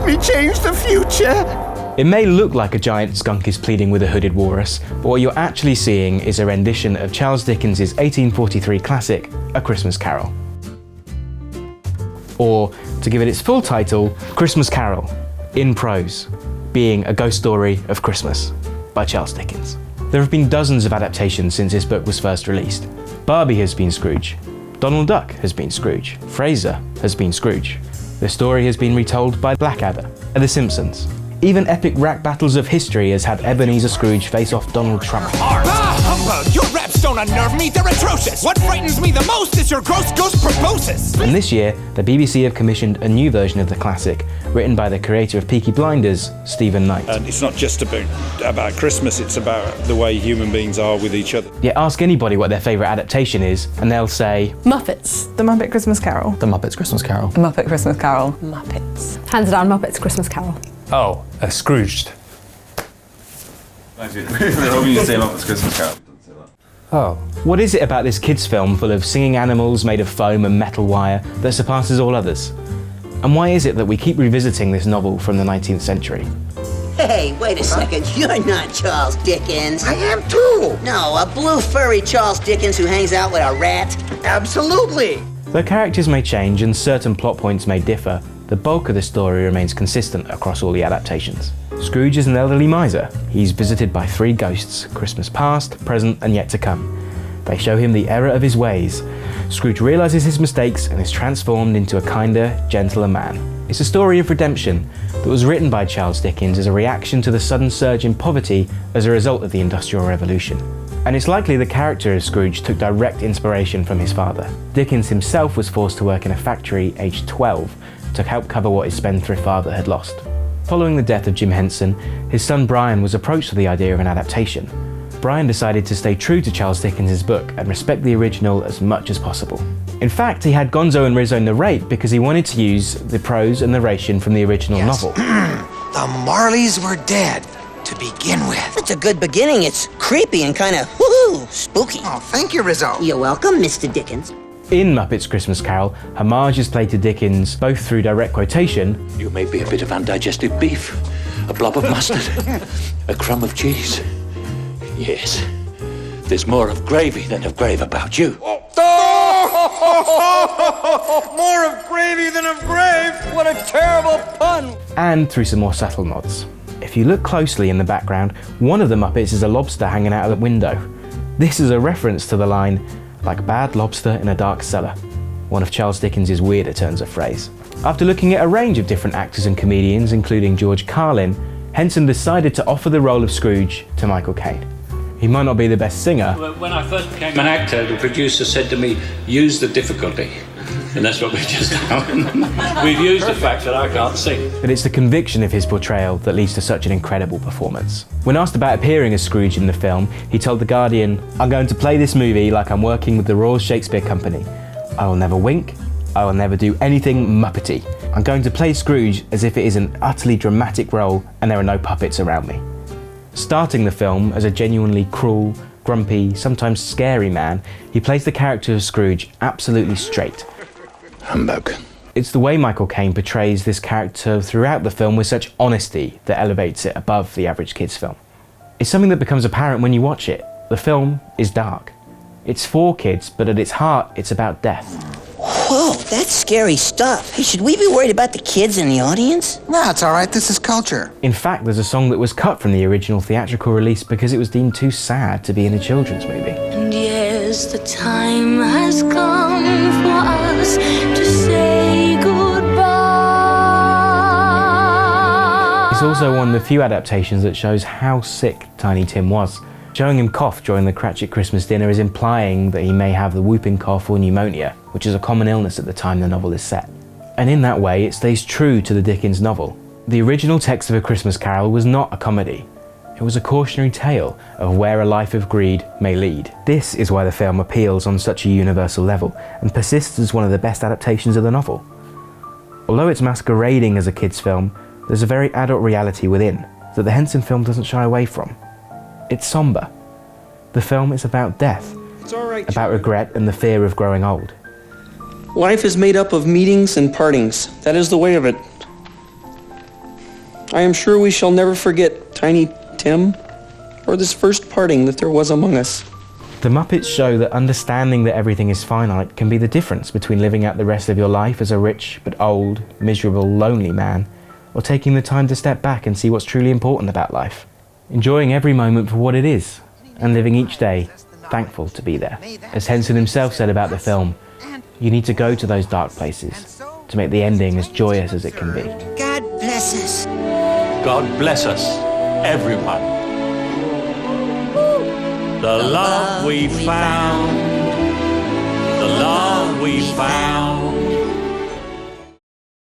help me change the future. It may look like a giant skunk is pleading with a hooded walrus, but what you're actually seeing is a rendition of Charles Dickens' 1843 classic, A Christmas Carol. Or, to give it its full title, Christmas Carol, in prose, being a ghost story of Christmas, by Charles Dickens. There have been dozens of adaptations since this book was first released. Barbie has been Scrooge, Donald Duck has been Scrooge, Fraser has been Scrooge. The story has been retold by Blackadder and The Simpsons. Even epic rap battles of history has had Ebenezer Scrooge face off Donald Trump. Humbug! Your raps don't unnerve me, they're atrocious! What frightens me the most is your gross ghost proboscis! And this year, the BBC have commissioned a new version of the classic, written by the creator of Peaky Blinders, Stephen Knight. And it's not just about Christmas, it's about the way human beings are with each other. Yet ask anybody what their favourite adaptation is, and they'll say... Muppets. The Muppet Christmas Carol. The Muppets Christmas Carol. The Muppet Christmas Carol. Muppets. Hands down, Muppets Christmas Carol. Oh, Scrooged. They're hoping you say Muppets Christmas Carol. Oh. What is it about this kids' film full of singing animals made of foam and metal wire that surpasses all others? And why is it that we keep revisiting this novel from the 19th century? Hey, wait a second, you're not Charles Dickens. I am too. No, a blue furry Charles Dickens who hangs out with a rat. Absolutely. Though characters may change and certain plot points may differ, the bulk of the story remains consistent across all the adaptations. Scrooge is an elderly miser. He's visited by three ghosts, Christmas past, present, and yet to come. They show him the error of his ways. Scrooge realises his mistakes and is transformed into a kinder, gentler man. It's a story of redemption that was written by Charles Dickens as a reaction to the sudden surge in poverty as a result of the Industrial Revolution. And it's likely the character of Scrooge took direct inspiration from his father. Dickens himself was forced to work in a factory aged 12 to help cover what his spendthrift father had lost. Following the death of Jim Henson, his son Brian was approached with the idea of an adaptation. Brian decided to stay true to Charles Dickens' book and respect the original as much as possible. In fact, he had Gonzo and Rizzo narrate because he wanted to use the prose and narration from the original novel. The Marleys were dead, to begin with. It's a good beginning. It's creepy and kind of woohoo, spooky. Oh, thank you, Rizzo. You're welcome, Mr. Dickens. In Muppets Christmas Carol, homage is played to Dickens both through direct quotation. You may be a bit of undigested beef, a blob of mustard, a crumb of cheese. Yes, there's more of gravy than of grave about you. More of gravy than of grave! What a terrible pun! And through some more subtle nods. If you look closely in the background, one of the Muppets is a lobster hanging out of the window. This is a reference to the line, "like a bad lobster in a dark cellar," one of Charles Dickens' weirder turns of phrase. After looking at a range of different actors and comedians, including George Carlin, Henson decided to offer the role of Scrooge to Michael Caine. He might not be the best singer. When I first became an actor, the producer said to me, use the difficulty. And that's what we've just done. We've used the fact that I can't sing. But it's the conviction of his portrayal that leads to such an incredible performance. When asked about appearing as Scrooge in the film, he told The Guardian, "I'm going to play this movie like I'm working with the Royal Shakespeare Company. I will never wink, I will never do anything Muppety. I'm going to play Scrooge as if it is an utterly dramatic role and there are no puppets around me." Starting the film as a genuinely cruel, grumpy, sometimes scary man, he plays the character of Scrooge absolutely straight. Humbug. It's the way Michael Caine portrays this character throughout the film with such honesty that elevates it above the average kids' film. It's something that becomes apparent when you watch it. The film is dark. It's for kids, but at its heart, it's about death. Whoa, that's scary stuff. Hey, should we be worried about the kids in the audience? No, it's all right. This is culture. In fact, there's a song that was cut from the original theatrical release because it was deemed too sad to be in a children's movie. And yes, the time has come for us to say goodbye. It's also one of the few adaptations that shows how sick Tiny Tim was. Showing him cough during the Cratchit Christmas dinner is implying that he may have the whooping cough or pneumonia, which is a common illness at the time the novel is set. And in that way, it stays true to the Dickens novel. The original text of A Christmas Carol was not a comedy. It was a cautionary tale of where a life of greed may lead. This is why the film appeals on such a universal level and persists as one of the best adaptations of the novel. Although it's masquerading as a kids' film, there's a very adult reality within that the Henson film doesn't shy away from. It's somber. The film is about death, about regret and the fear of growing old. Life is made up of meetings and partings. That is the way of it. I am sure we shall never forget Tiny Tim, or this first parting that there was among us. The Muppets show that understanding that everything is finite can be the difference between living out the rest of your life as a rich but old, miserable, lonely man, or taking the time to step back and see what's truly important about life. Enjoying every moment for what it is, and living each day thankful to be there. As Henson himself said about the film, you need to go to those dark places to make the ending as joyous as it can be. God bless us. God bless us, everyone. The love we found, the love we found.